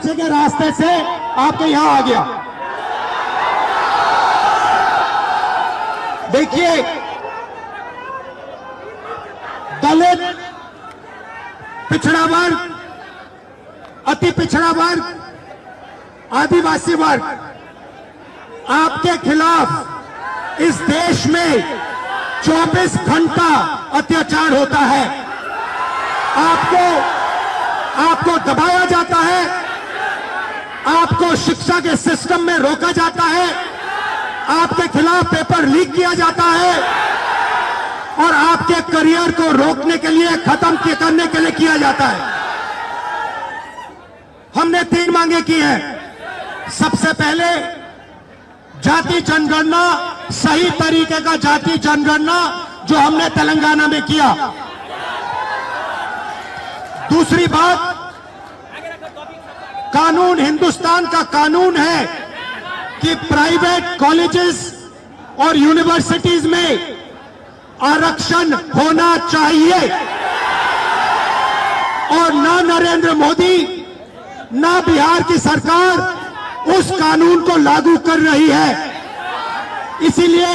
पीछे के रास्ते से आपके यहां आ गया। देखिए, दलित, पिछड़ा वर्ग, अति पिछड़ा वर्ग, आदिवासी वर्ग, आपके खिलाफ इस देश में 24 घंटा अत्याचार होता है। आपको दबाया जाता है, आपको शिक्षा के सिस्टम में रोका जाता है, आपके खिलाफ पेपर लीक किया जाता है और आपके करियर को रोकने के लिए, खत्म करने के लिए किया जाता है। हमने 3 मांगे की हैं। सबसे पहले जाति जनगणना, सही तरीके का जाति जनगणना जो हमने तेलंगाना में किया। दूसरी बात, कानून, हिंदुस्तान का कानून है कि प्राइवेट कॉलेजेस और यूनिवर्सिटीज में आरक्षण होना चाहिए और ना नरेंद्र मोदी ना बिहार की सरकार उस कानून को लागू कर रही है। इसीलिए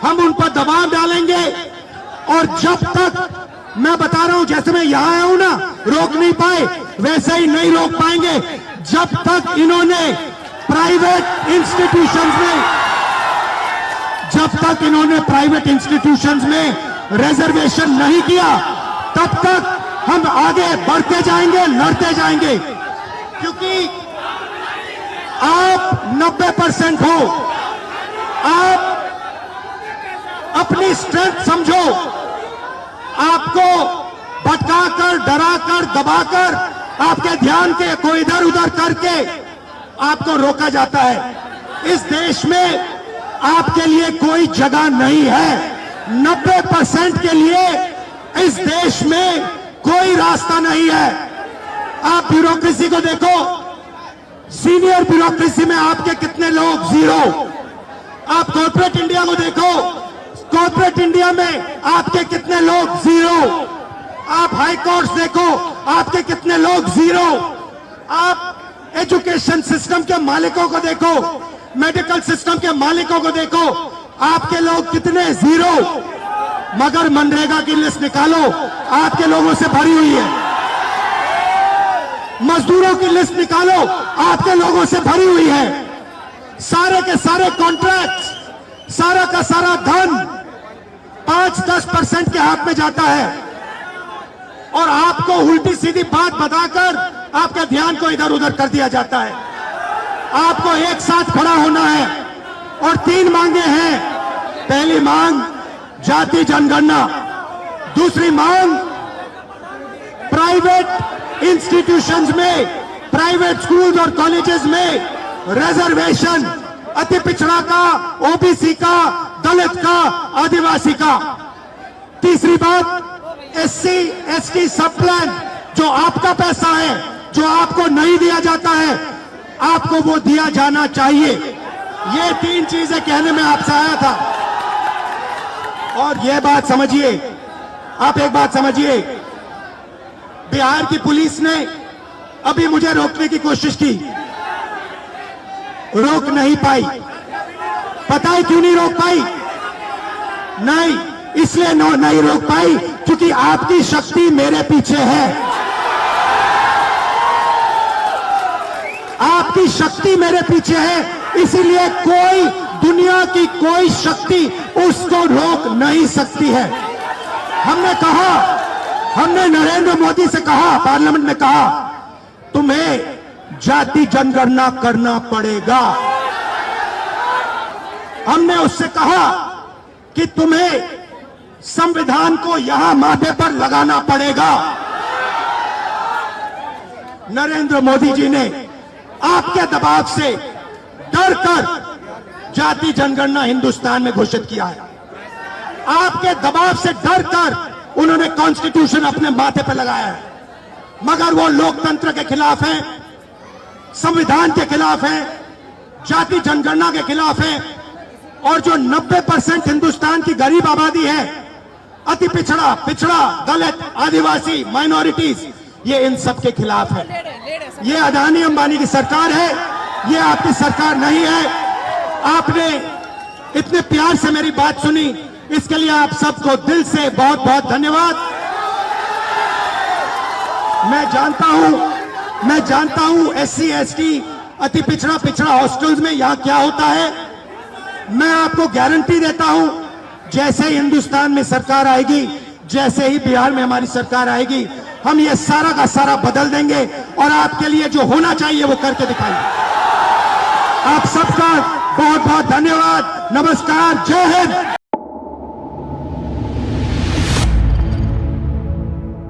हम उन पर दबाव डालेंगे और जब तक, मैं बता रहा हूं, जैसे मैं यहां आया हूं ना, रोक नहीं पाए, वैसे ही नहीं रोक पाएंगे जब तक इन्होंने प्राइवेट इंस्टीट्यूशंस में रिजर्वेशन नहीं किया, तब तक हम आगे बढ़ते जाएंगे, लड़ते जाएंगे। क्योंकि आप 90% हो, आप अपनी स्ट्रेंथ समझो। आपको भटकाकर, डराकर, दबाकर, आपके ध्यान को इधर उधर करके आपको रोका जाता है। इस देश में आपके लिए कोई जगह नहीं है। 90% के लिए इस देश में कोई रास्ता नहीं है। आप ब्यूरोक्रेसी को देखो, सीनियर ब्यूरोक्रेसी में आपके कितने लोग, 0। आप कॉर्पोरेट इंडिया को देखो, कॉर्पोरेट इंडिया में आपके कितने लोग, 0। आप हाई कोर्ट देखो, आपके कितने लोग, 0। आप एजुकेशन सिस्टम के मालिकों को देखो, मेडिकल सिस्टम के मालिकों को देखो, आपके लोग कितने, 0। मगर मनरेगा की लिस्ट निकालो, आपके लोगों से भरी हुई है। मजदूरों की लिस्ट निकालो, आपके लोगों से भरी हुई है। सारे के सारे कॉन्ट्रैक्ट, सारा का सारा धन 5-10% के हाथ में जाता है और आपको उल्टी सीधी बात बताकर आपके ध्यान को इधर उधर कर दिया जाता है। आपको एक साथ खड़ा होना है और 3 मांगे हैं। पहली मांग जाति जनगणना, दूसरी मांग प्राइवेट इंस्टीट्यूशंस में, प्राइवेट स्कूल्स और कॉलेजेस में रिजर्वेशन, अति पिछड़ा का, ओबीसी का, दलित का, आदिवासी का। तीसरी बात, एससी एसटी सब प्लान, जो आपका पैसा है, जो आपको नहीं दिया जाता है, आपको वो दिया जाना चाहिए। ये 3 चीजें कहने में आपसे आया था। और ये बात समझिए, आप एक बात समझिए, बिहार की पुलिस ने अभी मुझे रोकने की कोशिश की, रोक नहीं पाई। पता है क्यों नहीं रोक पाई? नहीं, इसलिए नहीं रोक पाई क्योंकि आपकी शक्ति मेरे पीछे है। आपकी शक्ति मेरे पीछे है, इसीलिए कोई, दुनिया की कोई शक्ति उसको रोक नहीं सकती है। हमने कहा, हमने नरेंद्र मोदी से कहा, पार्लियामेंट में कहा, तुम्हें जाति जनगणना करना पड़ेगा। हमने उससे कहा कि तुम्हें संविधान को यहां माथे पर लगाना पड़ेगा। नरेंद्र मोदी जी ने आपके दबाव से डरकर जाति जनगणना हिंदुस्तान में घोषित किया है। आपके दबाव से डरकर उन्होंने कॉन्स्टिट्यूशन अपने माथे पर लगाया है। मगर वो लोकतंत्र के खिलाफ है, संविधान के खिलाफ है, जाति जनगणना के खिलाफ है। और जो 90% हिंदुस्तान की गरीब आबादी है, अति पिछड़ा, दलित, आदिवासी, माइनॉरिटीज, ये इन सब के खिलाफ है। ये अदानी अंबानी की सरकार है, ये आपकी सरकार नहीं है। आपने इतने प्यार से मेरी बात सुनी, इसके लिए आप सबको दिल से बहुत बहुत धन्यवाद। मैं जानता हूं SC ST अति पिछड़ा हॉस्टल्स में यहां क्या होता है। मैं आपको गारंटी देता हूं, जैसे ही हिंदुस्तान में सरकार आएगी, जैसे ही बिहार में हमारी सरकार आएगी, हम ये सारा का सारा बदल देंगे और आपके लिए जो होना चाहिए वो करके दिखाएंगे। आप सबका बहुत बहुत धन्यवाद। नमस्कार, जय हिंद।